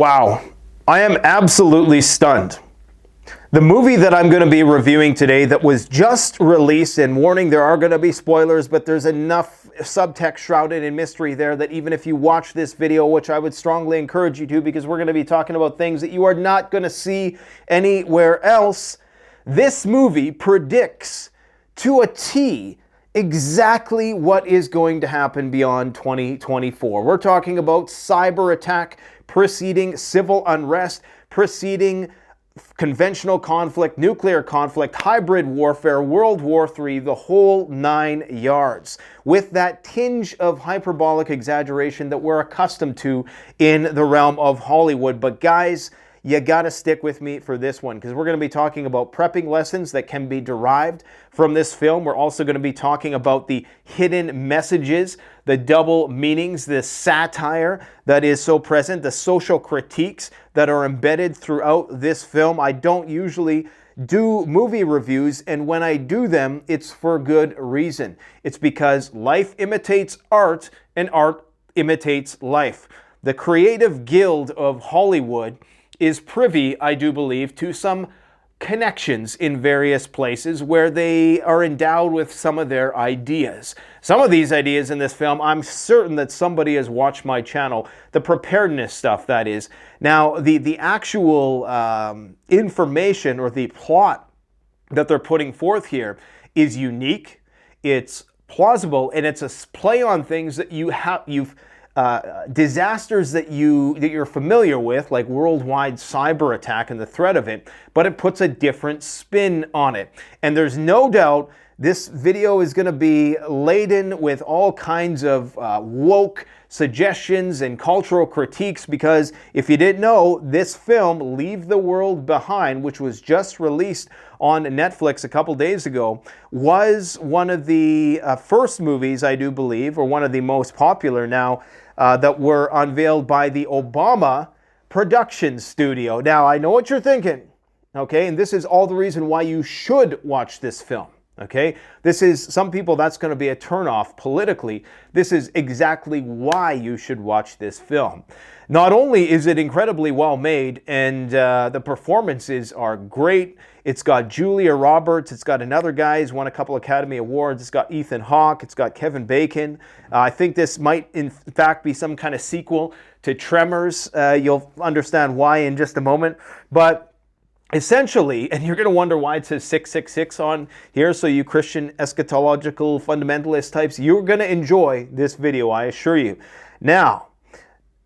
Wow, I am absolutely stunned. The movie that I'm going to be reviewing today that was just released, and warning, there are going to be spoilers, but there's enough subtext shrouded in mystery there that even if you watch this video, which I would strongly encourage you to, because we're going to be talking about things that you are not going to see anywhere else, this movie predicts to a T exactly what is going to happen beyond 2024. We're talking about Cyberattack preceding civil unrest, preceding conventional conflict, nuclear conflict, hybrid warfare, World War III, the whole 9 yards, with that tinge of hyperbolic exaggeration that we're accustomed to in the realm of Hollywood. But guys, you gotta stick with me for this one, because we're going to be talking about prepping lessons that can be derived from this film. We're also going to be talking about the hidden messages, the double meanings, the satire that is so present, the social critiques that are embedded throughout this film. I don't usually do movie reviews, and when I do them, it's for good reason. It's because life imitates art, and art imitates life. The creative guild of Hollywood is privy, I do believe, to some connections in various places where they are endowed with some of their ideas. Some of these ideas in this film, I'm certain that somebody has watched my channel, the preparedness stuff, that is. Now, the actual information or the plot that they're putting forth here is unique, it's plausible, and it's a play on things that you've disasters that you're familiar with, like worldwide cyber attack and the threat of it, but it puts a different spin on it. And there's no doubt this video is going to be laden with all kinds of woke suggestions and cultural critiques, because if you didn't know, this film, Leave the World Behind, which was just released on Netflix a couple days ago, was one of the first movies, I do believe, or one of the most popular now, that were unveiled by the Obama production studio. Now, I know what you're thinking, okay? And this is all the reason why you should watch this film, okay? This is, some people, that's going to be a turnoff politically. This is exactly why you should watch this film. Not only is it incredibly well made, and the performances are great. It's got Julia Roberts. It's got another guy who's won a couple Academy Awards. It's got Ethan Hawke. It's got Kevin Bacon. I think this might, in fact, be some kind of sequel to Tremors. You'll understand why in just a moment. But essentially, and you're going to wonder why it says 666 on here, so you Christian eschatological fundamentalist types, you're going to enjoy this video, I assure you. Now,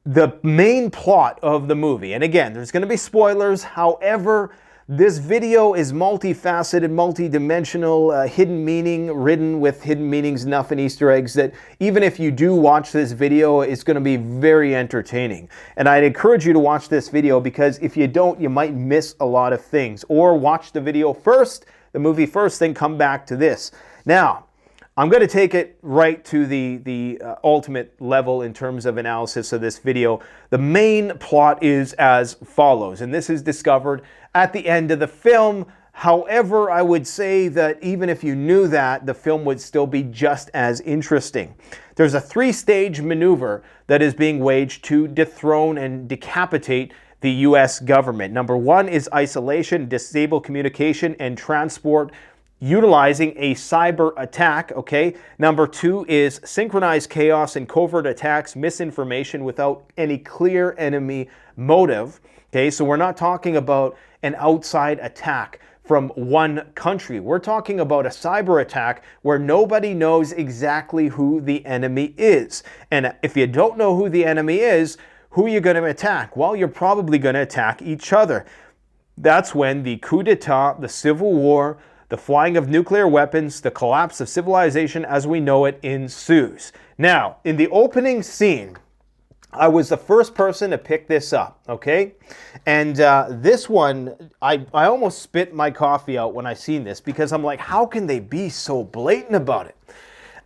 the main plot of the movie, and again, there's going to be spoilers, however, this video is multifaceted, multidimensional, hidden meaning, ridden with hidden meanings, enough and Easter eggs that even if you do watch this video, it's going to be very entertaining. And I'd encourage you to watch this video, because if you don't, you might miss a lot of things. Or watch the video first, the movie first, then come back to this. Now, I'm going to take it right to the ultimate level in terms of analysis of this video. The main plot is as follows, and this is discovered at the end of the film. However, I would say that even if you knew that, the film would still be just as interesting. There's a 3-stage maneuver that is being waged to dethrone and decapitate the U.S. government. Number 1 is isolation, disable communication and transport, utilizing a cyber attack, okay? Number 2 is synchronized chaos and covert attacks, misinformation without any clear enemy motive, okay? So we're not talking about an outside attack from one country. We're talking about a cyber attack where nobody knows exactly who the enemy is. And if you don't know who the enemy is, who are you going to attack? Well, you're probably going to attack each other. That's when the coup d'etat, the civil war, the flying of nuclear weapons, the collapse of civilization as we know it ensues. Now, in the opening scene, I was the first person to pick this up, okay? And this one, I almost spit my coffee out when I seen this, because I'm like, how can they be so blatant about it?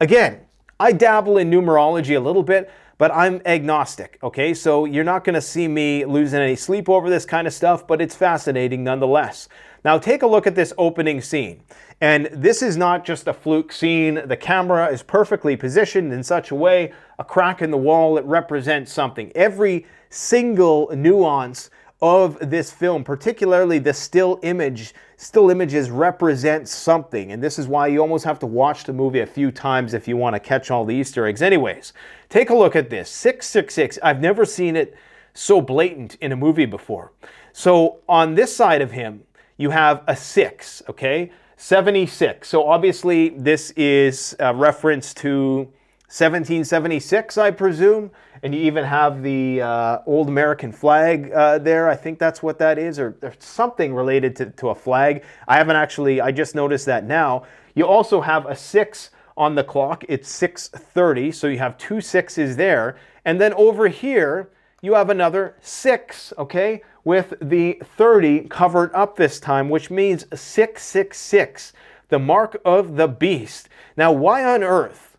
Again, I dabble in numerology a little bit, but I'm agnostic, okay? So you're not going to see me losing any sleep over this kind of stuff, but it's fascinating nonetheless. Now take a look at this opening scene. And this is not just a fluke scene. The camera is perfectly positioned in such a way, a crack in the wall, it represents something. Every single nuance of this film, particularly the still images represent something. And this is why you almost have to watch the movie a few times if you want to catch all the Easter eggs. Anyways, take a look at this. 666. I've never seen it so blatant in a movie before. So on this side of him, you have a 6, okay? 76. So obviously this is a reference to 1776, I presume. And you even have the old American flag there. I think that's what that is, or something related to a flag. I just noticed that now. You also have a 6 on the clock. It's 6:30, so you have 2 6s there. And then over here, you have another 6, okay, with the 30 covered up this time, which means 666, the mark of the beast. Now, why on earth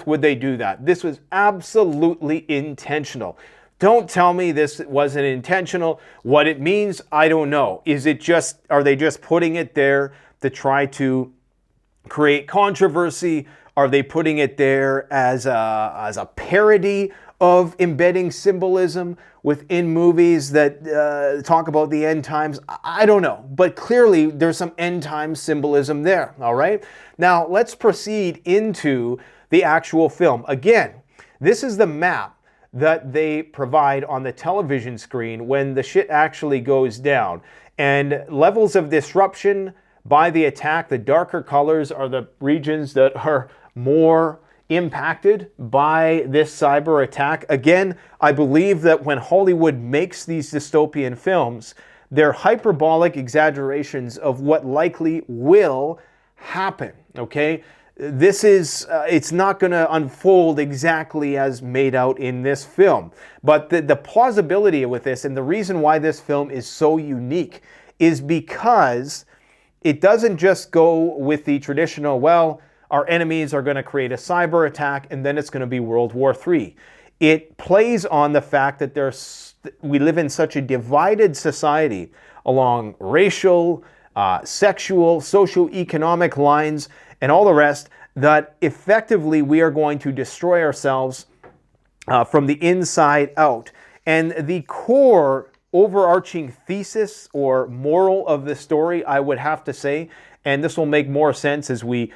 would they do that? This was absolutely intentional. Don't tell me this wasn't intentional. What it means, I don't know. Are they just putting it there to try to create controversy? Are they putting it there as a parody of embedding symbolism within movies that talk about the end times? I don't know, but clearly there's some end time symbolism there, all right? Now, let's proceed into the actual film. Again, this is the map that they provide on the television screen when the shit actually goes down. And levels of disruption by the attack, the darker colors are the regions that are more impacted by this cyber attack. Again, I believe that when Hollywood makes these dystopian films, they're hyperbolic exaggerations of what likely will happen, okay? This is, it's not going to unfold exactly as made out in this film. But the plausibility with this, and the reason why this film is so unique, is because it doesn't just go with the traditional, well, our enemies are going to create a cyber attack and then it's going to be World War III. It plays on the fact that we live in such a divided society along racial, sexual, socioeconomic lines, and all the rest, that effectively we are going to destroy ourselves from the inside out. And the core overarching thesis or moral of the story, I would have to say, and this will make more sense as we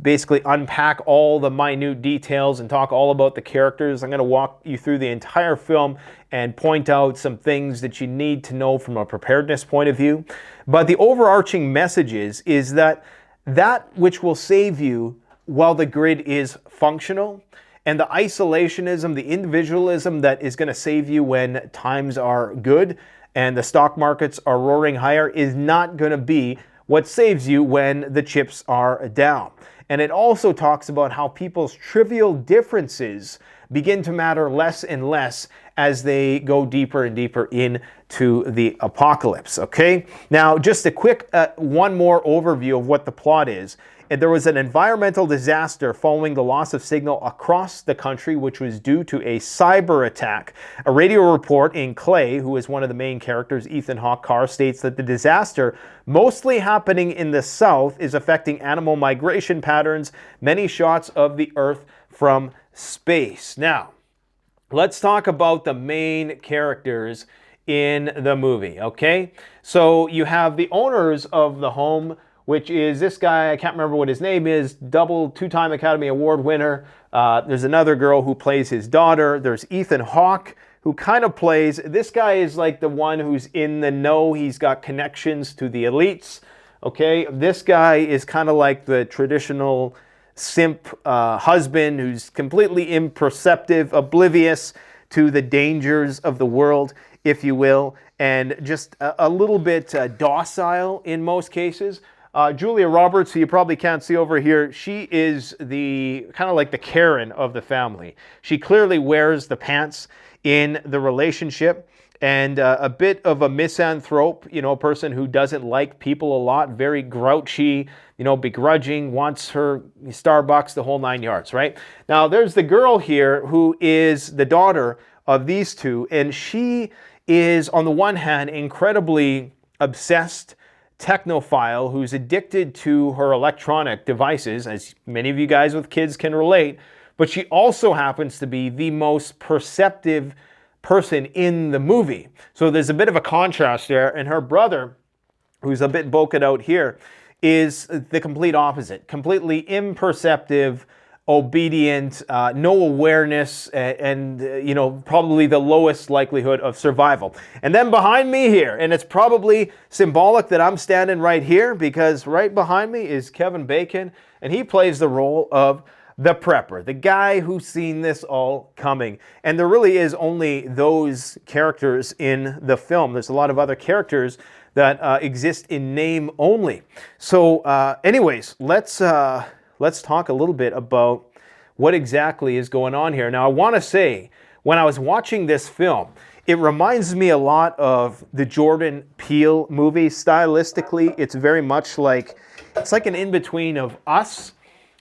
basically unpack all the minute details and talk all about the characters. I'm going to walk you through the entire film and point out some things that you need to know from a preparedness point of view. But the overarching message is that which will save you while the grid is functional, and the isolationism, the individualism that is going to save you when times are good and the stock markets are roaring higher, is not going to be what saves you when the chips are down. And it also talks about how people's trivial differences begin to matter less and less as they go deeper and deeper into the apocalypse, okay? Now, just a quick one more overview of what the plot is. There was an environmental disaster following the loss of signal across the country, which was due to a cyber attack. A radio report in Clay, who is one of the main characters, Ethan Hawke Carr, states that the disaster, mostly happening in the south, is affecting animal migration patterns, many shots of the Earth from space. Now, let's talk about the main characters in the movie, okay? So you have the owners of the home, which is this guy, I can't remember what his name is, two-time Academy Award winner. There's another girl who plays his daughter. There's Ethan Hawke, who kind of plays, this guy is like the one who's in the know. He's got connections to the elites, okay? This guy is kind of like the traditional simp husband who's completely imperceptive, oblivious to the dangers of the world, if you will, and just a little bit docile in most cases. Julia Roberts, who you probably can't see over here, she is the kind of like the Karen of the family. She clearly wears the pants in the relationship, and a bit of a misanthrope, you know, a person who doesn't like people a lot, very grouchy, you know, begrudging, wants her Starbucks, the whole 9 yards, right? Now, there's the girl here who is the daughter of these two, and she is, on the one hand, incredibly obsessed technophile who's addicted to her electronic devices, as many of you guys with kids can relate, but she also happens to be the most perceptive person in the movie. So there's a bit of a contrast there, and her brother, who's a bit bokeh out here, is the complete opposite. Completely imperceptive, obedient, no awareness, and probably the lowest likelihood of survival. And then behind me here, and it's probably symbolic that I'm standing right here, because right behind me is Kevin Bacon, and he plays the role of the prepper, the guy who's seen this all coming. And there really is only those characters in the film. There's a lot of other characters that exist in name only. So anyways, let's talk a little bit about what exactly is going on here. Now, I want to say, when I was watching this film, it reminds me a lot of the Jordan Peele movie. Stylistically, it's very much like, it's like an in-between of Us.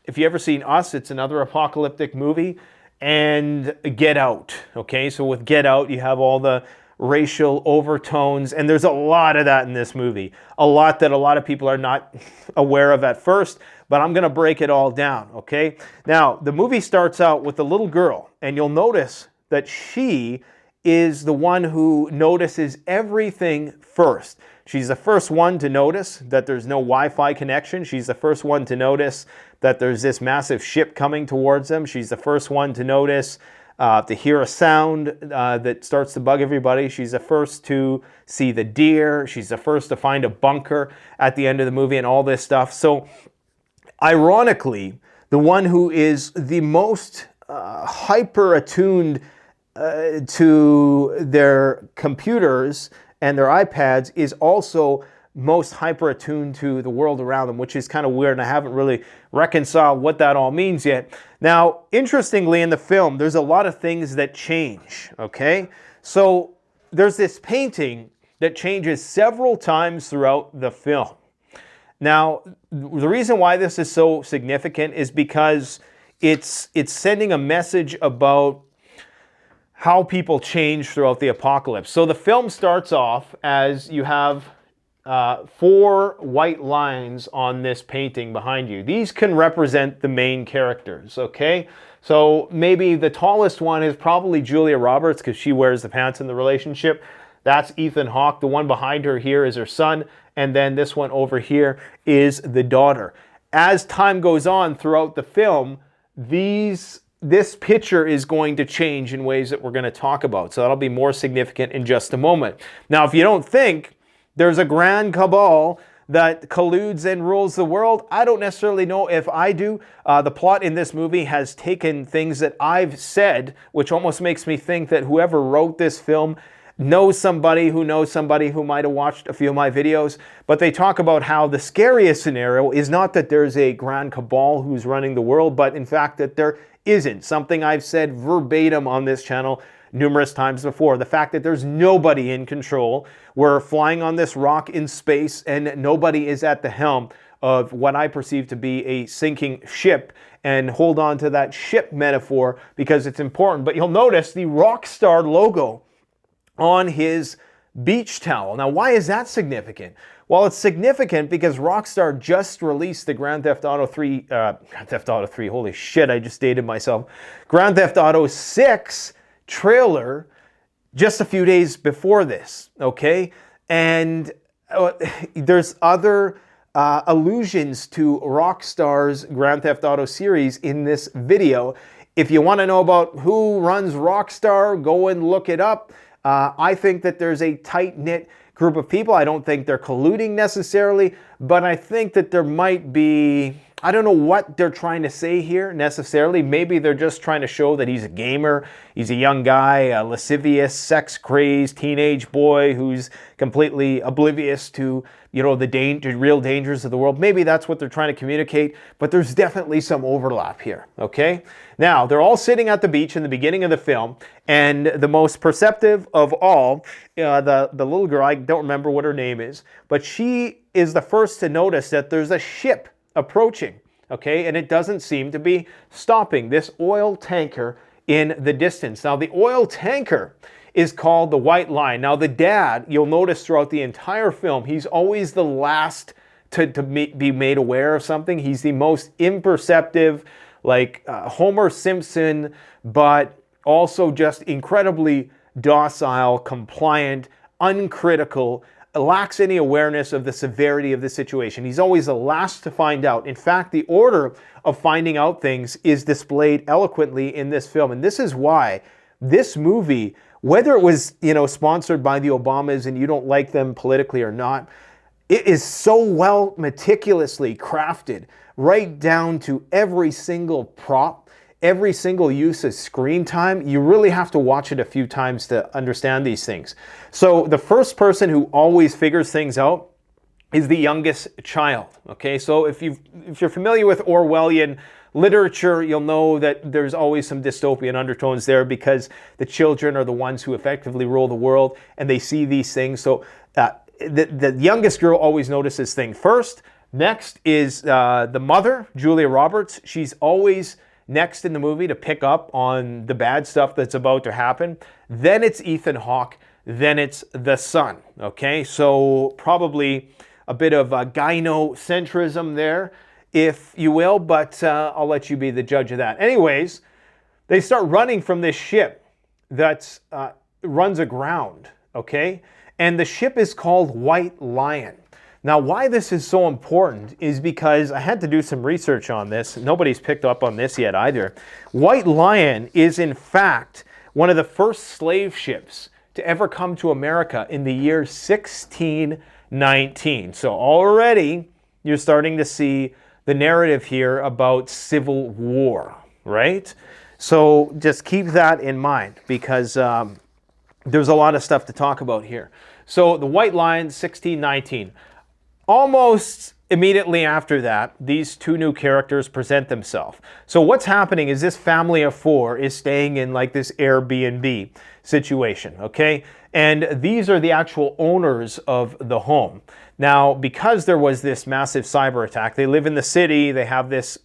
If you ever seen Us, it's another apocalyptic movie, and Get Out. Okay, so with Get Out, you have all the racial overtones, and there's a lot of that in this movie. A lot that a lot of people are not aware of at first, but I'm going to break it all down, okay? Now, the movie starts out with a little girl, and you'll notice that she is the one who notices everything first. She's the first one to notice that there's no Wi-Fi connection. She's the first one to notice that there's this massive ship coming towards them. She's the first one to notice, to hear a sound that starts to bug everybody. She's the first to see the deer. She's the first to find a bunker at the end of the movie and all this stuff. So, ironically, the one who is the most hyper-attuned to their computers and their iPads is also most hyper-attuned to the world around them, which is kind of weird, and I haven't really reconciled what that all means yet. Now, interestingly, in the film, there's a lot of things that change, okay? So there's this painting that changes several times throughout the film. Now, the reason why this is so significant is because it's sending a message about how people change throughout the apocalypse. So the film starts off as you have 4 white lines on this painting behind you. These can represent the main characters, okay? So maybe the tallest one is probably Julia Roberts, because she wears the pants in the relationship. That's Ethan Hawke. The one behind her here is her son, and then this one over here is the daughter. As time goes on throughout the film, this picture is going to change in ways that we're going to talk about. So that'll be more significant in just a moment. Now, if you don't think there's a grand cabal that colludes and rules the world, I don't necessarily know if I do. The plot in this movie has taken things that I've said, which almost makes me think that whoever wrote this film knows somebody who might have watched a few of my videos. But they talk about how the scariest scenario is not that there's a grand cabal who's running the world, but in fact that there isn't. Something I've said verbatim on this channel numerous times before. The fact that there's nobody in control. We're flying on this rock in space and nobody is at the helm of what I perceive to be a sinking ship. And hold on to that ship metaphor because it's important. But you'll notice the Rockstar logo on his beach towel. Now, why is that significant? Well, it's significant because Rockstar just released the Grand Theft Auto 3, holy shit, I just dated myself. Grand Theft Auto 6 trailer just a few days before this, okay? And there's other allusions to Rockstar's Grand Theft Auto series in this video. If you want to know about who runs Rockstar, go and look it up. I think that there's a tight-knit group of people. I don't think they're colluding necessarily, but I think that there might be, I don't know what they're trying to say here necessarily. Maybe they're just trying to show that he's a gamer, he's a young guy, a lascivious, sex-crazed teenage boy who's completely oblivious to, the real dangers of the world. Maybe that's what they're trying to communicate, but there's definitely some overlap here, okay? Now, they're all sitting at the beach in the beginning of the film, and the most perceptive of all, the little girl, I don't remember what her name is, but she is the first to notice that there's a ship approaching, okay? And it doesn't seem to be stopping. This oil tanker in the distance. Now, the oil tanker is called the White Line. Now, the dad, you'll notice throughout the entire film, he's always the last to be made aware of something. He's the most imperceptive, like Homer Simpson, but also just incredibly docile, compliant, uncritical, lacks any awareness of the severity of the situation. He's always the last to find out. In fact, the order of finding out things is displayed eloquently in this film. And this is why this movie, whether it was, sponsored by the Obamas and you don't like them politically or not, it is so well meticulously crafted, right down to every single prop, every single use of screen time. You really have to watch it a few times to understand these things. So the first person who always figures things out is the youngest child. Okay, so if you're familiar with Orwellian literature, you'll know that there's always some dystopian undertones there because the children are the ones who effectively rule the world and they see these things. So the youngest girl always notices things first. Next is the mother, Julia Roberts. She's always next in the movie to pick up on the bad stuff that's about to happen. Then it's Ethan Hawke. Then it's the son. Okay, so probably a bit of gynocentrism there, if you will, but I'll let you be the judge of that. Anyways, they start running from this ship that runs aground, okay? And the ship is called White Lion. Now, why this is so important is because I had to do some research on this. Nobody's picked up on this yet either. White Lion is, in fact, one of the first slave ships to ever come to America in the year 1619. So already you're starting to see the narrative here about civil war, right? So just keep that in mind because there's a lot of stuff to talk about here. So the White Lion, 1619. Almost immediately after that, these two new characters present themselves. So what's happening is this family of four is staying in like this Airbnb situation, okay? And these are the actual owners of the home. Now, because there was this massive cyber attack, they live in the city, they have this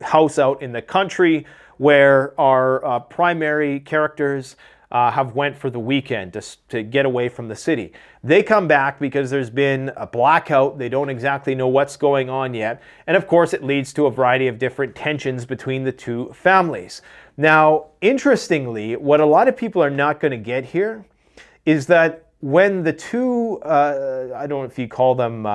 house out in the country where our primary characters have went for the weekend to get away from the city. They come back because there's been a blackout. They don't exactly know what's going on yet. And of course, it leads to a variety of different tensions between the two families. Now, interestingly, what a lot of people are not going to get here is that when the two, I don't know if you call them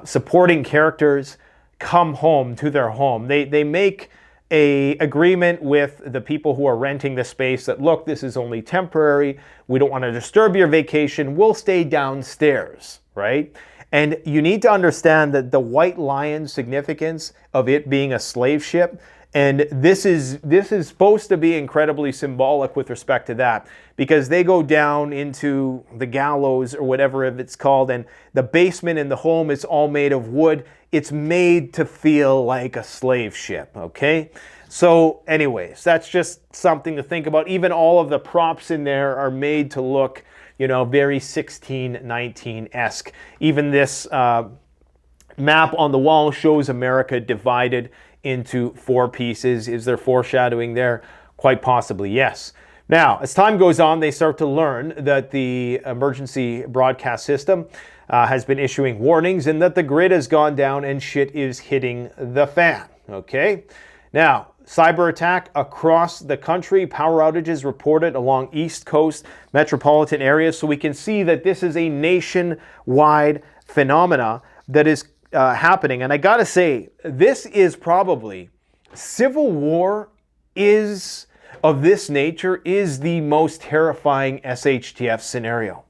supporting characters, come home to their home, they make an agreement with the people who are renting the space that, look, this is only temporary. We don't want to disturb your vacation. We'll stay downstairs, right? And you need to understand that the White Lion's significance of it being a slave ship, and this is supposed to be incredibly symbolic with respect to that, because they go down into the gallows or whatever it's called, and the basement in the home is all made of wood. It's made to feel like a slave ship, okay? So anyways, that's just something to think about. Even all of the props in there are made to look, very 1619-esque. Even this map on the wall shows America divided into four pieces. Is there foreshadowing there? Quite possibly, yes. Now, as time goes on, they start to learn that the emergency broadcast system has been issuing warnings and that the grid has gone down and shit is hitting the fan, okay? Now, cyber attack across the country, power outages reported along East Coast metropolitan areas, so we can see that this is a nationwide phenomena that is happening. And I gotta say, this is probably, civil war is of this nature is the most terrifying SHTF scenario.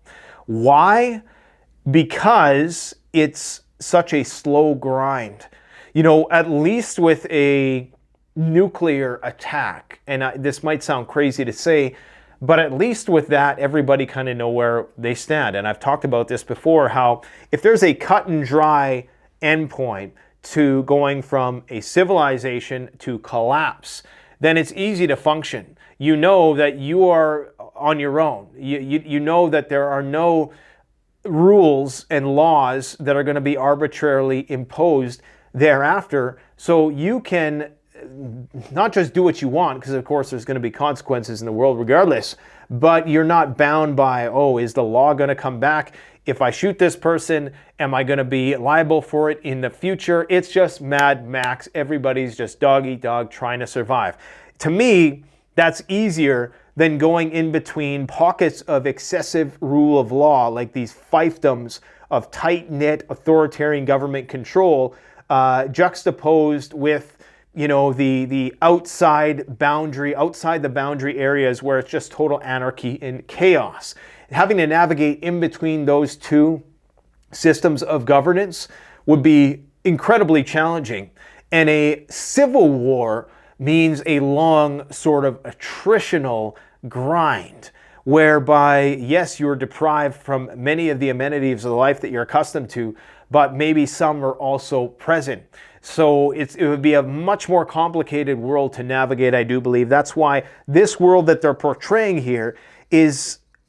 Why? Because it's such a slow grind. At least with a nuclear attack, and this might sound crazy to say, but at least with that, everybody kind of know where they stand. And I've talked about this before, how if there's a cut and dry endpoint to going from a civilization to collapse, then it's easy to function. You know that you are on your own. You know that there are no rules and laws that are going to be arbitrarily imposed thereafter. So you can not just do what you want, because of course there's going to be consequences in the world regardless, but you're not bound by, oh, is the law going to come back? If I shoot this person, am I going to be liable for it in the future? It's just Mad Max. Everybody's just dog eat dog trying to survive. To me, that's easier than going in between pockets of excessive rule of law, like these fiefdoms of tight-knit authoritarian government control, juxtaposed with, you know, the outside the boundary areas where it's just total anarchy and chaos. Having to navigate in between those two systems of governance would be incredibly challenging. And a civil war means a long sort of attritional grind, whereby, yes, you're deprived from many of the amenities of the life that you're accustomed to, but maybe some are also present. So it would be a much more complicated world to navigate, I do believe. That's why this world that they're portraying here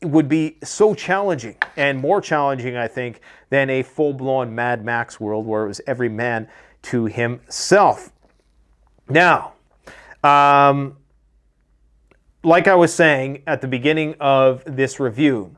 would be so challenging, and more challenging, I think, than a full-blown Mad Max world where it was every man to himself. Now, like I was saying at the beginning of this review,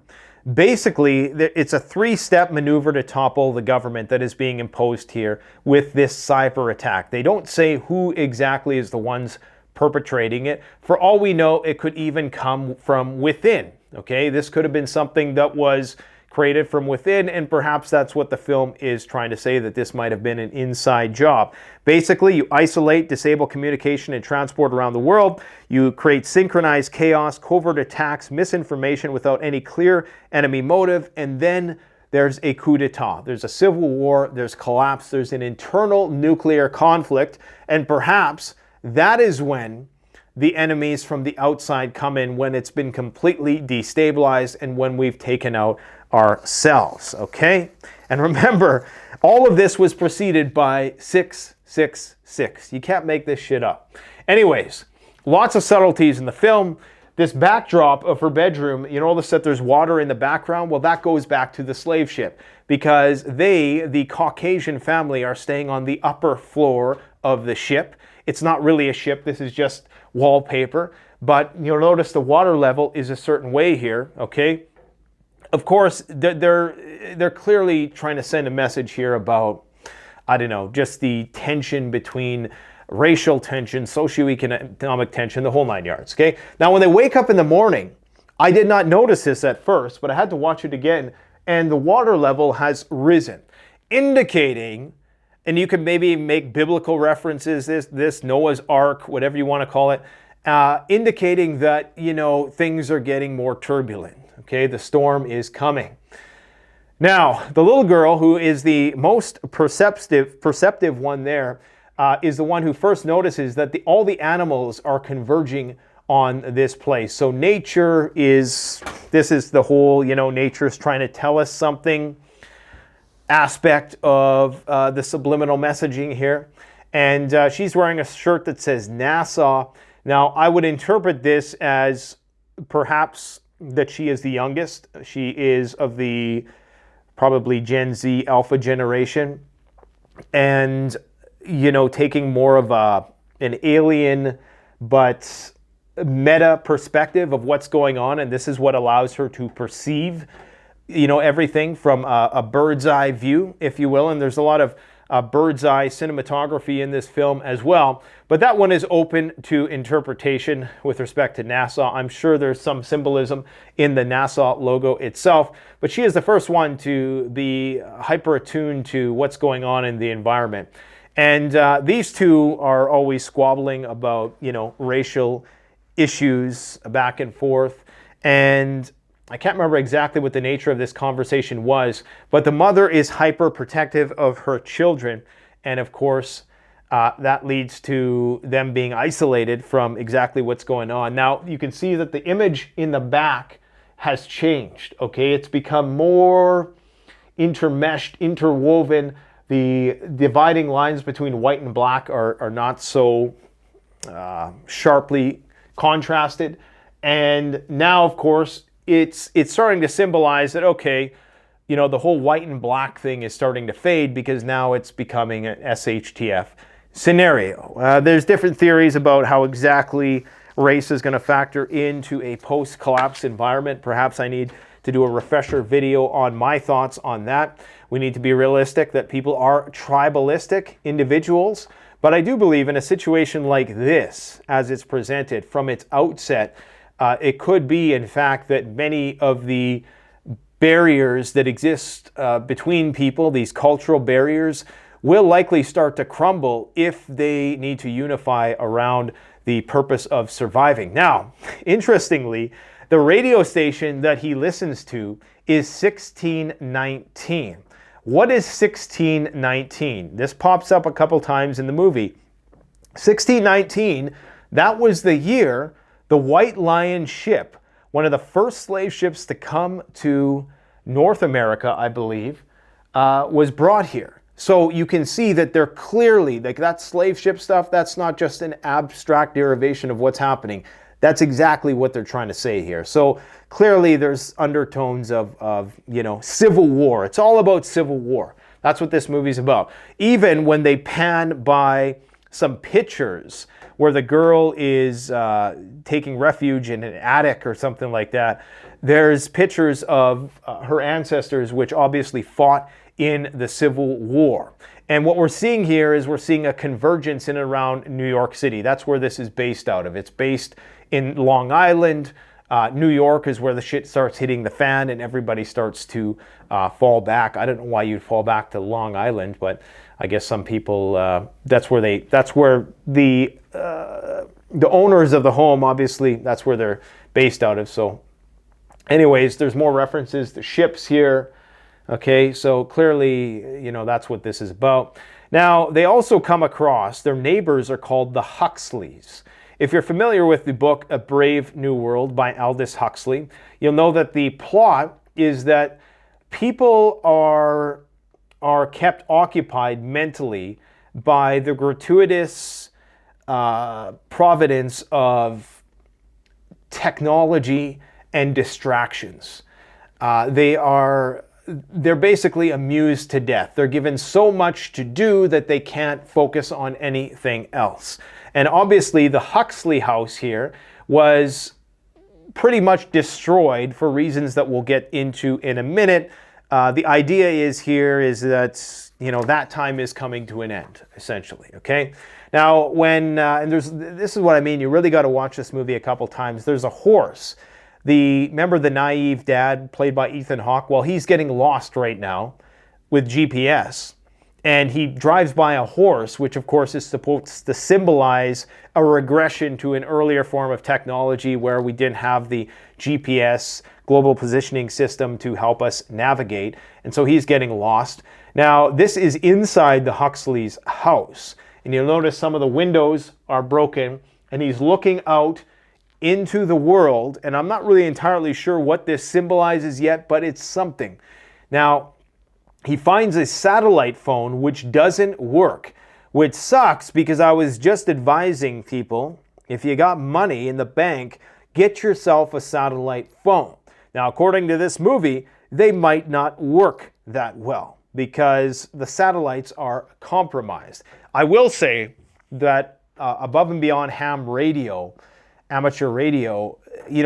basically, it's a three-step maneuver to topple the government that is being imposed here with this cyber attack. They don't say who exactly is the ones perpetrating it. For all we know, it could even come from within. Okay, this could have been something that was created from within, and perhaps that's what the film is trying to say, that this might have been an inside job. Basically, you isolate, disable communication and transport around the world. You create synchronized chaos, covert attacks, misinformation without any clear enemy motive, and then there's a coup d'etat. There's a civil war, there's collapse, there's an internal nuclear conflict, and perhaps that is when the enemies from the outside come in, when it's been completely destabilized and when we've taken out ourselves, okay? And remember, all of this was preceded by 666. You can't make this shit up. Anyways, lots of subtleties in the film. This backdrop of her bedroom, you notice that there's water in the background? Well, that goes back to the slave ship, because the Caucasian family, are staying on the upper floor of the ship. It's not really a ship, this is just wallpaper, but you'll notice the water level is a certain way here, okay? Of course, they're clearly trying to send a message here about, I don't know, just the tension between racial tension, socioeconomic tension, the whole nine yards, okay? Now, when they wake up in the morning, I did not notice this at first, but I had to watch it again, and the water level has risen, indicating, and you can maybe make biblical references, this Noah's Ark, whatever you want to call it, indicating that, you know, things are getting more turbulent. Okay, the storm is coming. Now, the little girl, who is the most perceptive one there, is the one who first notices that all the animals are converging on this place. So this is the whole, you know, nature's trying to tell us something aspect of the subliminal messaging here. And she's wearing a shirt that says NASA. Now, I would interpret this as perhaps that she is the youngest. She is of the probably Gen Z alpha generation, and, you know, taking more of an alien but meta perspective of what's going on, and this is what allows her to perceive, you know, everything from a bird's eye view, if you will. And there's a lot of bird's eye cinematography in this film as well. But that one is open to interpretation with respect to NASA. I'm sure there's some symbolism in the NASA logo itself. But she is the first one to be hyper attuned to what's going on in the environment. And these two are always squabbling about, you know, racial issues back and forth. And I can't remember exactly what the nature of this conversation was, but the mother is hyper protective of her children. And of course, that leads to them being isolated from exactly what's going on. Now, you can see that the image in the back has changed, okay? It's become more intermeshed, interwoven. The dividing lines between white and black are not so sharply contrasted. And now, of course, it's starting to symbolize that, okay, you know, the whole white and black thing is starting to fade, because now it's becoming an SHTF scenario. There's different theories about how exactly race is going to factor into a post-collapse environment. Perhaps I need to do a refresher video on my thoughts on that. We need to be realistic that people are tribalistic individuals, but I do believe in a situation like this, as it's presented from its outset, it could be, in fact, that many of the barriers that exist between people, these cultural barriers, will likely start to crumble if they need to unify around the purpose of surviving. Now, interestingly, the radio station that he listens to is 1619. What is 1619? This pops up a couple times in the movie. 1619, that was the year the White Lion ship, one of the first slave ships to come to North America, I believe, was brought here. So you can see that they're clearly, like that slave ship stuff, that's not just an abstract derivation of what's happening. That's exactly what they're trying to say here. So clearly there's undertones of civil war. It's all about civil war. That's what this movie's about. Even when they pan by some pictures where the girl is taking refuge in an attic or something like that, there's pictures of her ancestors, which obviously fought in the Civil War. And what we're seeing here is we're seeing a convergence in and around New York City. That's where this is based out of. It's based in Long Island. New York is where the shit starts hitting the fan and everybody starts to fall back. I don't know why you'd fall back to Long Island, but I guess some people, that's where the owners of the home, obviously, that's where they're based out of. So anyways, there's more references to ships here. Okay, so clearly, that's what this is about. Now, they also come across, their neighbors are called the Huxleys. If you're familiar with the book A Brave New World by Aldous Huxley, you'll know that the plot is that people are kept occupied mentally by the gratuitous providence of technology and distractions. They're basically amused to death. They're given so much to do that they can't focus on anything else. And obviously the Huxley house here was pretty much destroyed for reasons that we'll get into in a minute. The idea is that that time is coming to an end, essentially, okay? Now, this is what I mean, you really got to watch this movie a couple times. There's a horse. Remember the naive dad played by Ethan Hawke? Well, he's getting lost right now with GPS. And he drives by a horse, which of course is supposed to symbolize a regression to an earlier form of technology where we didn't have the GPS, global positioning system, to help us navigate. And so he's getting lost. Now, this is inside the Huxley's house. And you'll notice some of the windows are broken. And he's looking out into the world, and I'm not really entirely sure what this symbolizes yet, but it's something. Now, he finds a satellite phone which doesn't work, which sucks because I was just advising people, if you got money in the bank, get yourself a satellite phone. Now, according to this movie, they might not work that well because the satellites are compromised. I will say that above and beyond ham radio, amateur radio,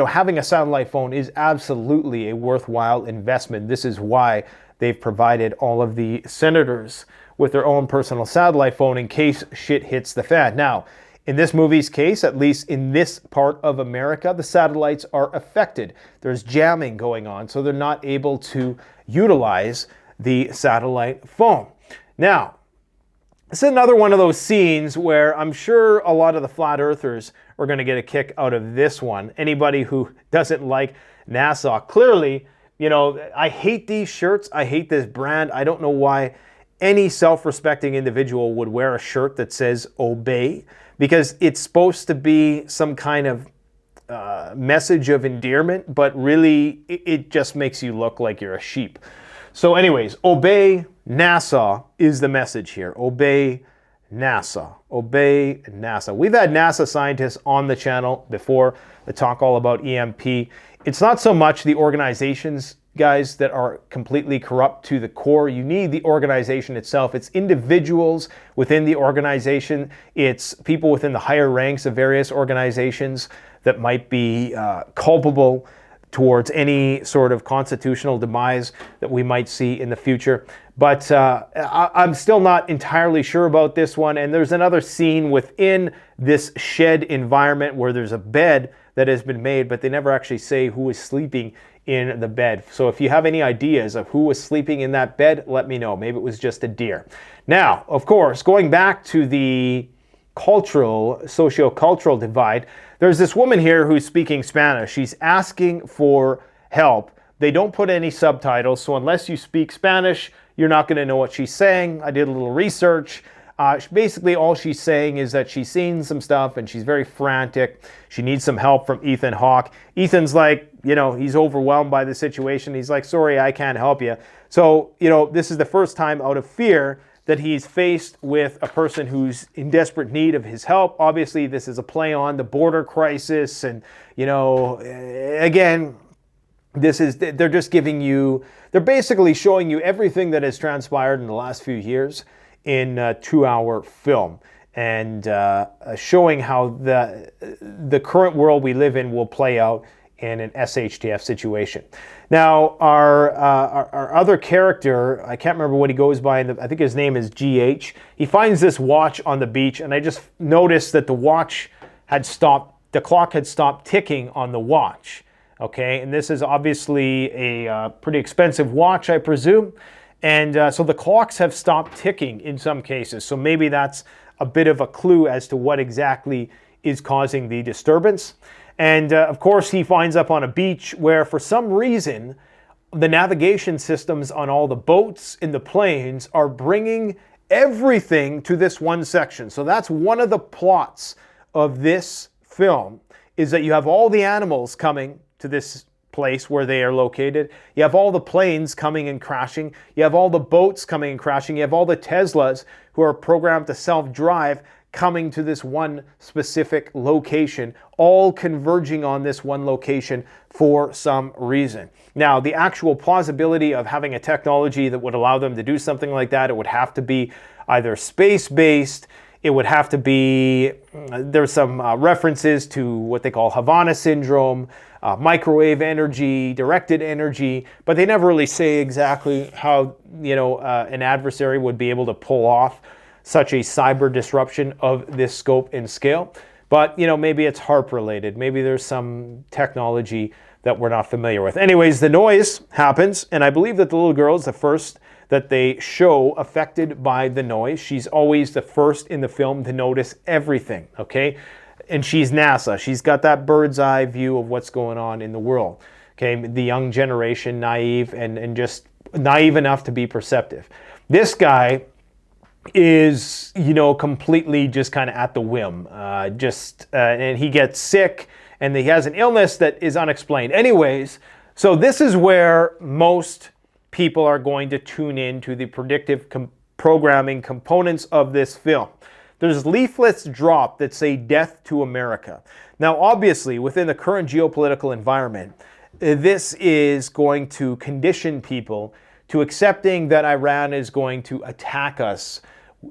having a satellite phone is absolutely a worthwhile investment. This is why they've provided all of the senators with their own personal satellite phone in case shit hits the fan. Now, in this movie's case, at least in this part of America, the satellites are affected. There's jamming going on, so they're not able to utilize the satellite phone. Now, this is another one of those scenes where I'm sure a lot of the flat earthers are going to get a kick out of this one. Anybody who doesn't like NASA. Clearly, I hate these shirts. I hate this brand. I don't know why any self-respecting individual would wear a shirt that says obey, because it's supposed to be some kind of message of endearment, but really it just makes you look like you're a sheep. So anyways, obey NASA is the message here. Obey NASA. Obey NASA. We've had NASA scientists on the channel before that talk all about EMP. It's not so much the organizations guys that are completely corrupt to the core. You need the organization itself. It's individuals within the organization. It's people within the higher ranks of various organizations that might be culpable towards any sort of constitutional demise that we might see in the future. But I'm still not entirely sure about this one. And there's another scene within this shed environment where there's a bed that has been made, but they never actually say who is sleeping in the bed. So if you have any ideas of who was sleeping in that bed, let me know. Maybe it was just a deer. Now, of course, going back to the socio-cultural divide, there's this woman here who's speaking Spanish. She's asking for help. They don't put any subtitles, so unless you speak Spanish, you're not going to know what she's saying. I did a little research. Basically, all she's saying is that she's seen some stuff and she's very frantic. She needs some help from Ethan Hawke. Ethan's like, he's overwhelmed by the situation. He's like, sorry, I can't help you. So, this is the first time out of fear that he's faced with a person who's in desperate need of his help. Obviously, this is a play on the border crisis. And, again, they're just giving you, they're basically showing you everything that has transpired in the last few years in a 2-hour film, and showing how the current world we live in will play out in an SHTF situation. Now, our other character, I can't remember what he goes by, I think his name is GH. He finds this watch on the beach, and I just noticed that the clock had stopped ticking on the watch. Okay, and this is obviously a pretty expensive watch, I presume. And so the clocks have stopped ticking in some cases. So maybe that's a bit of a clue as to what exactly is causing the disturbance. And of course, he finds up on a beach where for some reason, the navigation systems on all the boats in the planes are bringing everything to this one section. So that's one of the plots of this film, is that you have all the animals coming to this place where they are located. You have all the planes coming and crashing. You have all the boats coming and crashing. You have all the Teslas who are programmed to self-drive coming to this one specific location, all converging on this one location for some reason. Now, the actual plausibility of having a technology that would allow them to do something like that, it would have to be either space-based, it would have to be, there's some references to what they call Havana syndrome, microwave energy, directed energy, but they never really say exactly how, an adversary would be able to pull off such a cyber disruption of this scope and scale. But, maybe it's HARP related. Maybe there's some technology that we're not familiar with. Anyways, the noise happens, and I believe that the little girl is the first that they show affected by the noise. She's always the first in the film to notice everything, okay? And she's NASA. She's got that bird's eye view of what's going on in the world, okay? The young generation, naive and just naive enough to be perceptive. This guy is, completely just kind of at the whim. And he gets sick, and he has an illness that is unexplained. Anyways, so this is where most people are going to tune in to the predictive programming components of this film. There's leaflets dropped that say "Death to America." Now, obviously, within the current geopolitical environment, this is going to condition people to accepting that Iran is going to attack us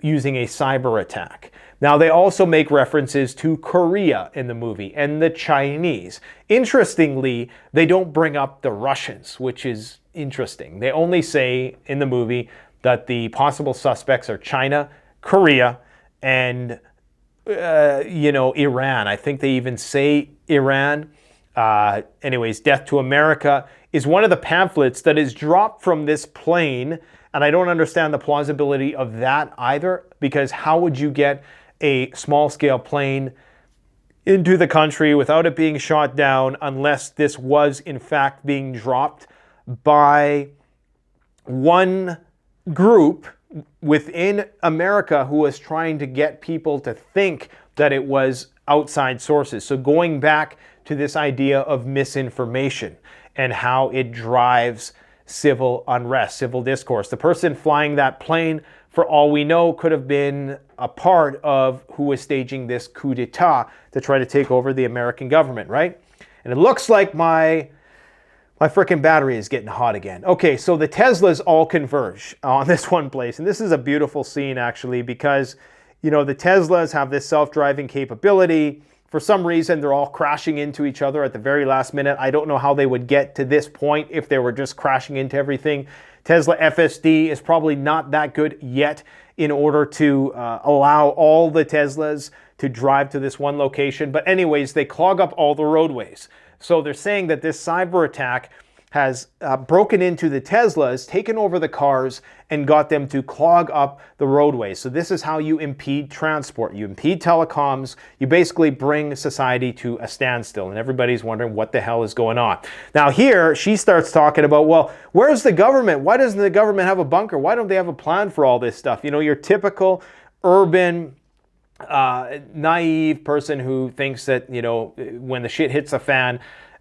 using a cyber attack. Now, they also make references to Korea in the movie and the Chinese. Interestingly, they don't bring up the Russians, which is interesting. They only say in the movie that the possible suspects are China, Korea, and Iran. I think they even say Iran. Anyways, "Death to America" is one of the pamphlets that is dropped from this plane, and I don't understand the plausibility of that either, because how would you get a small-scale plane into the country without it being shot down unless this was in fact being dropped by one group within America who was trying to get people to think that it was outside sources. So going back to this idea of misinformation and how it drives civil unrest, civil discourse. The person flying that plane, for all we know, could have been a part of who was staging this coup d'etat to try to take over the American government, right? And it looks like my My freaking battery is getting hot again. Okay, so the Teslas all converge on this one place. And this is a beautiful scene, actually, because, you know, the Teslas have this self-driving capability. For some reason, they're all crashing into each other at the very last minute. I don't know how they would get to this point if they were just crashing into everything. Tesla FSD is probably not that good yet in order to allow all the Teslas to drive to this one location. But anyways, they clog up all the roadways. So they're saying that this cyber attack has broken into the Teslas, taken over the cars, and got them to clog up the roadways. So this is how you impede transport. You impede telecoms. You basically bring society to a standstill. And everybody's wondering what the hell is going on. Now here, she starts talking about, well, where's the government? Why doesn't the government have a bunker? Why don't they have a plan for all this stuff? You know, your typical urban naive person who thinks that, you know, when the shit hits the fan,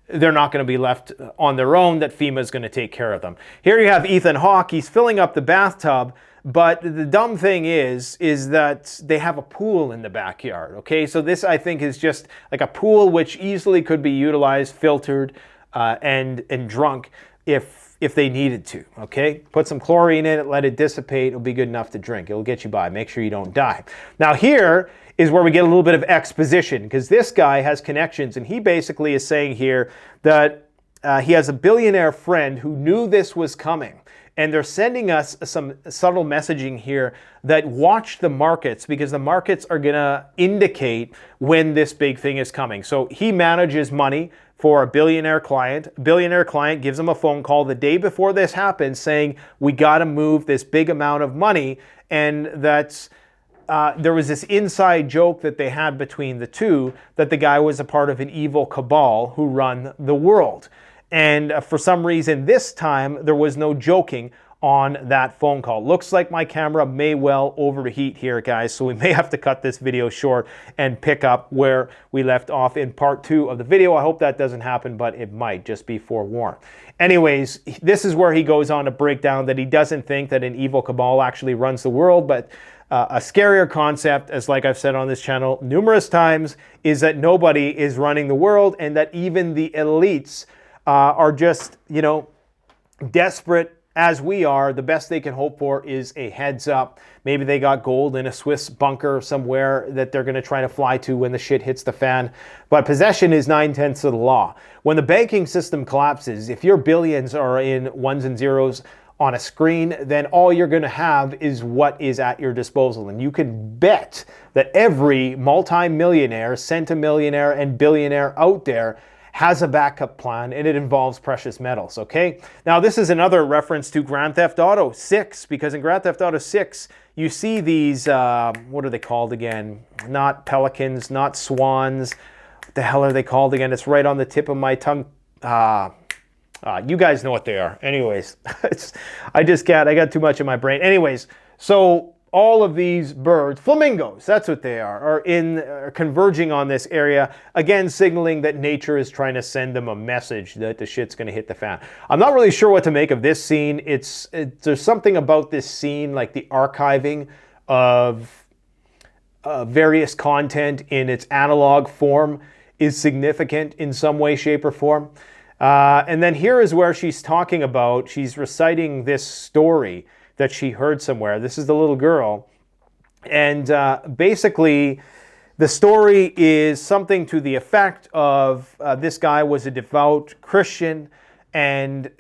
they're not going to be left on their own, that FEMA is going to take care of them. Here you have Ethan Hawke. He's filling up the bathtub, but the dumb thing is that they have a pool in the backyard, okay? So this, I think, is just like a pool which easily could be utilized, filtered, and drunk if they needed to, okay? Put some chlorine in it, let it dissipate, it'll be good enough to drink. It'll get you by, make sure you don't die. Now here is where we get a little bit of exposition, because this guy has connections, and he basically is saying here that he has a billionaire friend who knew this was coming. And they're sending us some subtle messaging here that watch the markets, because the markets are going to indicate when this big thing is coming. So he manages money for a billionaire client. A billionaire client gives him a phone call the day before this happens saying, we got to move this big amount of money. And that's there was this inside joke that they had between the two, that the guy was a part of an evil cabal who run the world. And for some reason this time there was no joking on that phone call. Looks like my camera may well overheat here, guys, so we may have to cut this video short and pick up where we left off in part 2 of the video. I hope that doesn't happen, but it might. Just be forewarned. Anyways, this is where he goes on to break down that he doesn't think that an evil cabal actually runs the world, but a scarier concept, as like I've said on this channel numerous times, is that nobody is running the world, and that even the elites are just, you know, desperate as we are. The best they can hope for is a heads up. Maybe they got gold in a Swiss bunker somewhere that they're going to try to fly to when the shit hits the fan. But possession is 9/10 of the law. When the banking system collapses, if your billions are in ones and zeros on a screen, then all you're going to have is what is at your disposal. And you can bet that every multi-millionaire, centimillionaire, and billionaire out there has a backup plan, and it involves precious metals, okay? Now, this is another reference to Grand Theft Auto 6, because in Grand Theft Auto 6, you see these, what are they called again? Not pelicans, not swans. What the hell are they called again? It's right on the tip of my tongue. You guys know what they are. Anyways, I just can't. I got too much in my brain. Anyways, so all of these birds, flamingos, that's what they are converging on this area, again signaling that nature is trying to send them a message that the shit's going to hit the fan. I'm not really sure what to make of this scene. There's something about this scene, like the archiving of various content in its analog form is significant in some way, shape, or form. And then here is where she's talking about, she's reciting this story that she heard somewhere. This is the little girl. And basically, the story is something to the effect of this guy was a devout Christian, and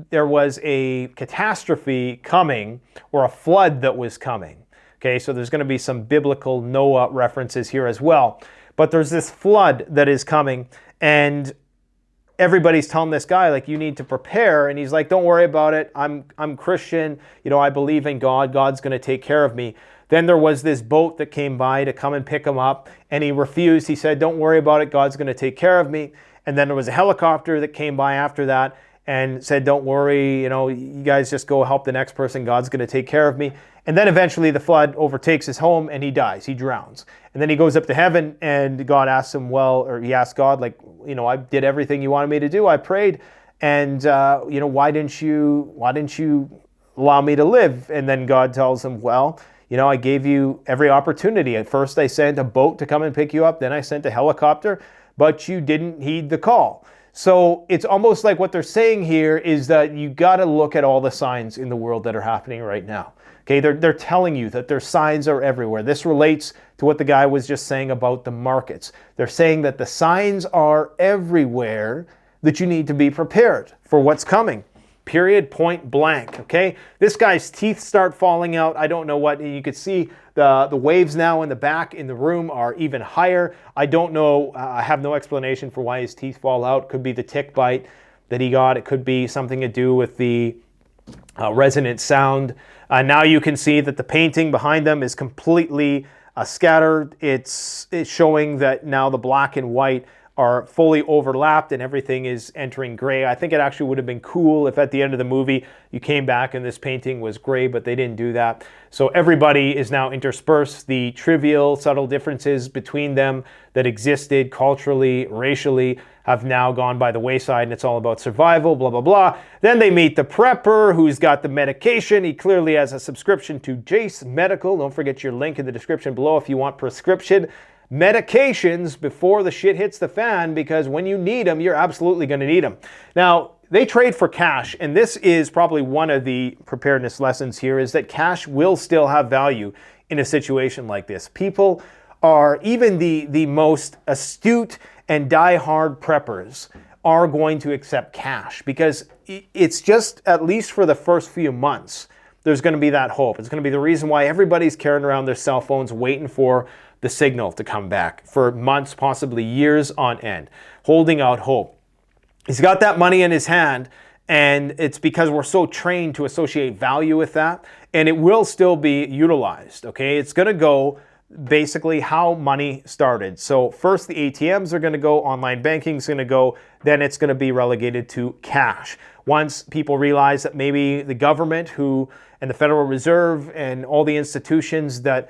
there was a catastrophe coming, or a flood that was coming. Okay, so there's going to be some biblical Noah references here as well. But there's this flood that is coming, and everybody's telling this guy, like, you need to prepare. And he's like, don't worry about it. I'm Christian. You know, I believe in God. God's going to take care of me. Then there was this boat that came by to come and pick him up, and he refused. He said, don't worry about it. God's going to take care of me. And then there was a helicopter that came by after that and said, don't worry, you know, you guys just go help the next person. God's going to take care of me. And then eventually the flood overtakes his home and he dies. He drowns. And then he goes up to heaven, and God asks him, he asked God, like, you know, I did everything you wanted me to do. I prayed. And, you know, why didn't you allow me to live? And then God tells him, well, you know, I gave you every opportunity. At first I sent a boat to come and pick you up. Then I sent a helicopter, but you didn't heed the call. So it's almost like what they're saying here is that you got to look at all the signs in the world that are happening right now. Okay, they're telling you that their signs are everywhere. This relates to what the guy was just saying about the markets. They're saying that the signs are everywhere, that you need to be prepared for what's coming. Period, point blank, okay? This guy's teeth start falling out. I don't know what, you could see the waves now in the back in the room are even higher. I don't know, I have no explanation for why his teeth fall out. Could be the tick bite that he got. It could be something to do with the resonant sound. Now you can see that the painting behind them is completely scattered. It's showing that now the black and white are fully overlapped and everything is entering gray. I think it actually would have been cool if at the end of the movie you came back and this painting was gray, but they didn't do that. So everybody is now interspersed. The trivial, subtle differences between them that existed culturally, racially, have now gone by the wayside, and it's all about survival, blah, blah, blah. Then they meet the prepper who's got the medication. He clearly has a subscription to Jace Medical. Don't forget your link in the description below if you want prescription medications before the shit hits the fan, because when you need them, you're absolutely going to need them. Now, they trade for cash, and this is probably one of the preparedness lessons here, is that cash will still have value in a situation like this. People are, even the most astute and die-hard preppers are going to accept cash, because it's just, at least for the first few months, there's going to be that hope. It's going to be the reason why everybody's carrying around their cell phones waiting for the signal to come back for months, possibly years on end, holding out hope. He's got that money in his hand, and it's because we're so trained to associate value with that, and it will still be utilized, okay? It's going to go basically how money started. So first the ATMs are going to go, online banking is going to go, then it's going to be relegated to cash. Once people realize that maybe the government and the Federal Reserve and all the institutions that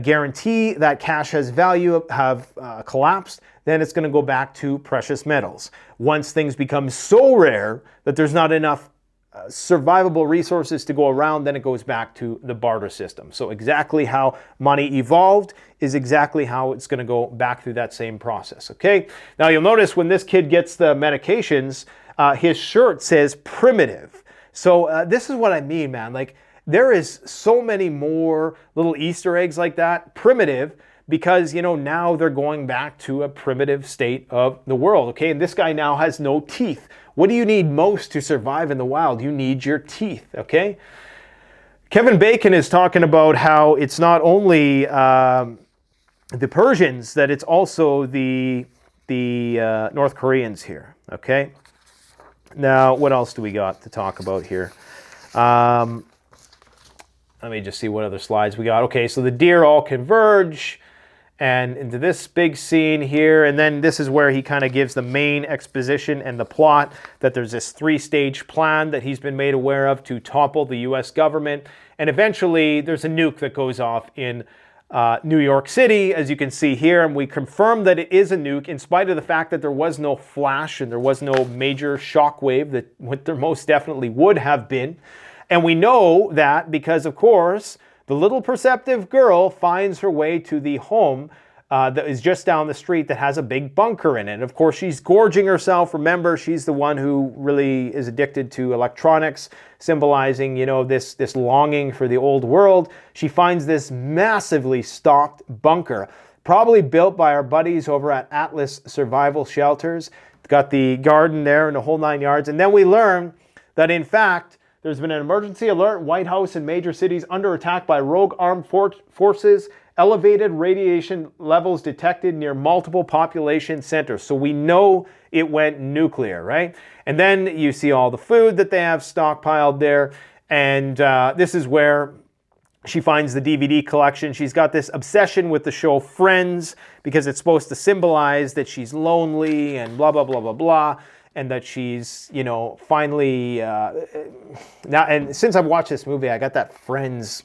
guarantee that cash has value have collapsed, then it's going to go back to precious metals. Once things become so rare that there's not enough survivable resources to go around, then it goes back to the barter system. So exactly how money evolved is exactly how it's going to go back through that same process, okay? Now you'll notice when this kid gets the medications, his shirt says primitive. So this is what I mean, man. Like, there is so many more little Easter eggs like that, primitive, because, you know, now they're going back to a primitive state of the world, okay? And this guy now has no teeth. What do you need most to survive in the wild? You need your teeth, okay? Kevin Bacon is talking about how it's not only the Persians, that it's also the North Koreans here, okay? Now, what else do we got to talk about here? Let me just see what other slides we got. Okay, so the deer all converge and into this big scene here. And then this is where he kind of gives the main exposition and the plot, that there's this 3-stage plan that he's been made aware of to topple the US government. And eventually there's a nuke that goes off in New York City, as you can see here. And we confirm that it is a nuke in spite of the fact that there was no flash and there was no major shockwave that what there most definitely would have been. And we know that because, of course, the little perceptive girl finds her way to the home that is just down the street that has a big bunker in it. And of course, she's gorging herself. Remember, she's the one who really is addicted to electronics, symbolizing, you know, this longing for the old world. She finds this massively stocked bunker, probably built by our buddies over at Atlas Survival Shelters. It's got the garden there and the whole 9 yards. And then we learn that, in fact, there's been an emergency alert. White House and major cities under attack by rogue armed forces. Elevated radiation levels detected near multiple population centers. So we know it went nuclear, right? And then you see all the food that they have stockpiled there. And this is where she finds the DVD collection. She's got this obsession with the show Friends because it's supposed to symbolize that she's lonely and blah, blah, blah, blah, blah. And that she's, you know, finally, now, and since I've watched this movie, I got that Friends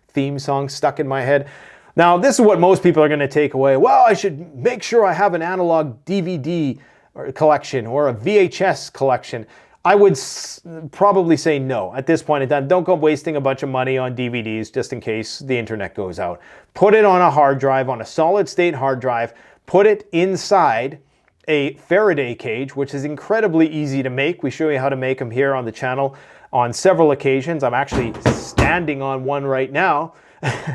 theme song stuck in my head. Now, this is what most people are going to take away. Well, I should make sure I have an analog DVD collection or a VHS collection. I would probably say no at this point in time. Don't go wasting a bunch of money on DVDs just in case the internet goes out. Put it on a hard drive, on a solid state hard drive. Put it inside a Faraday cage, which is incredibly easy to make. We show you how to make them here on the channel on several occasions. I'm actually standing on one right now,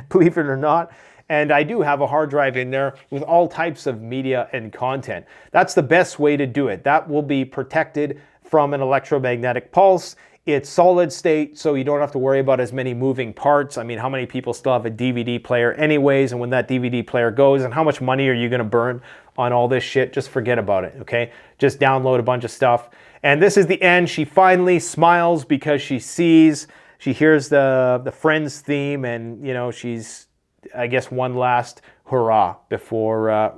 believe it or not. And I do have a hard drive in there with all types of media and content. That's the best way to do it. That will be protected from an electromagnetic pulse. It's solid state, so you don't have to worry about as many moving parts. I mean, how many people still have a DVD player anyways? And when that DVD player goes, and how much money are you going to burn on all this shit? Just forget about it, okay? Just download a bunch of stuff. And this is the end. She finally smiles because she hears the Friends theme, and, you know, she's, I guess, one last hurrah before,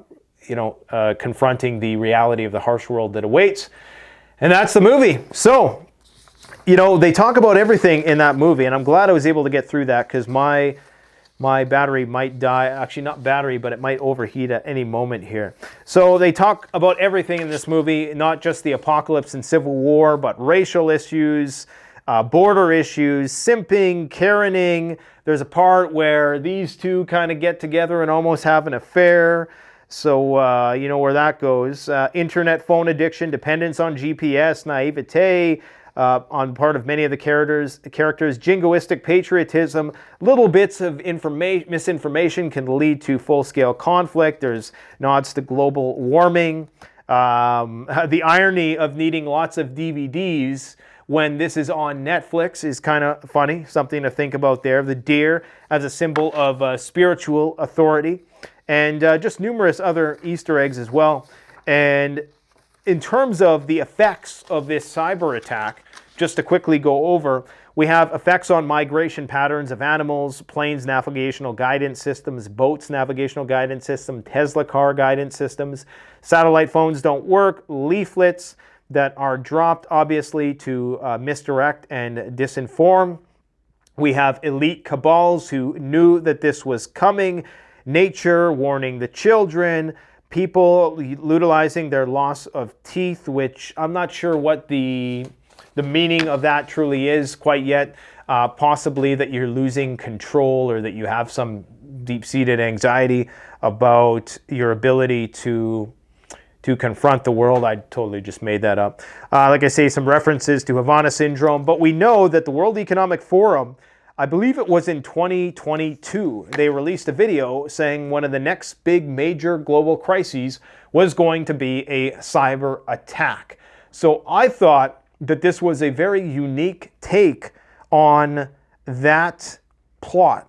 confronting the reality of the harsh world that awaits. And that's the movie. So, you know, they talk about everything in that movie, and I'm glad I was able to get through that because my battery might die. Actually, not battery, but it might overheat at any moment here. So they talk about everything in this movie, not just the apocalypse and civil war, but racial issues, border issues, simping, Karening. There's a part where these two kind of get together and almost have an affair. So, you know where that goes. Internet phone addiction, dependence on GPS, naivete, on part of many of the characters, jingoistic patriotism, little bits of misinformation can lead to full-scale conflict. There's nods to global warming. The irony of needing lots of DVDs when this is on Netflix is kind of funny, something to think about there. The deer as a symbol of spiritual authority, and just numerous other Easter eggs as well. And in terms of the effects of this cyber attack, just to quickly go over, we have effects on migration patterns of animals, planes navigational guidance systems, boats navigational guidance system, Tesla car guidance systems, satellite phones don't work, leaflets that are dropped obviously to misdirect and disinform. We have elite cabals who knew that this was coming, nature warning the children, people utilizing their loss of teeth, which I'm not sure what the meaning of that truly is quite yet. Possibly that you're losing control or that you have some deep-seated anxiety about your ability to confront the world. I totally just made that up. Like I say, some references to Havana Syndrome, but we know that the World Economic Forum, I believe it was in 2022, they released a video saying one of the next big major global crises was going to be a cyber attack. So I thought that this was a very unique take on that plot,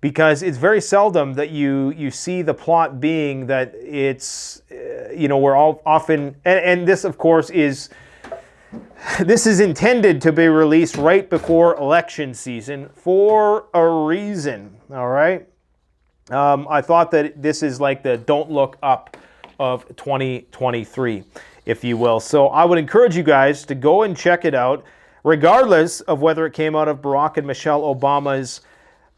because it's very seldom that you see the plot being that it's, we're all often, and this of course is intended to be released right before election season for a reason, all right? I thought that this is like the don't look up of 2023, if you will. So I would encourage you guys to go and check it out, regardless of whether it came out of Barack and Michelle Obama's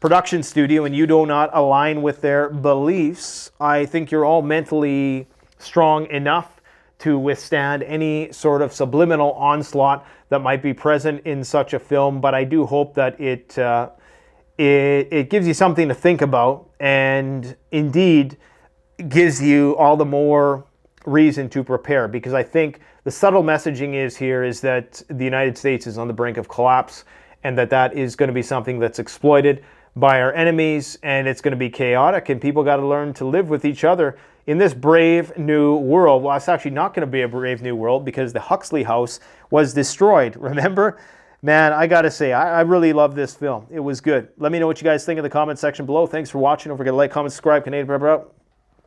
production studio and you do not align with their beliefs. I think you're all mentally strong enough to withstand any sort of subliminal onslaught that might be present in such a film, but I do hope that it gives you something to think about, and indeed gives you all the more reason to prepare, because I think the subtle messaging is that the United States is on the brink of collapse, and that is going to be something that's exploited by our enemies, and it's going to be chaotic, and people got to learn to live with each other in this brave new world. Well, it's actually not going to be a brave new world because the Huxley house was destroyed, remember? Man, I got to say, I really love this film. It was good. Let me know what you guys think in the comment section below. Thanks for watching. Don't forget to like, comment, subscribe. Canadian Prepper out.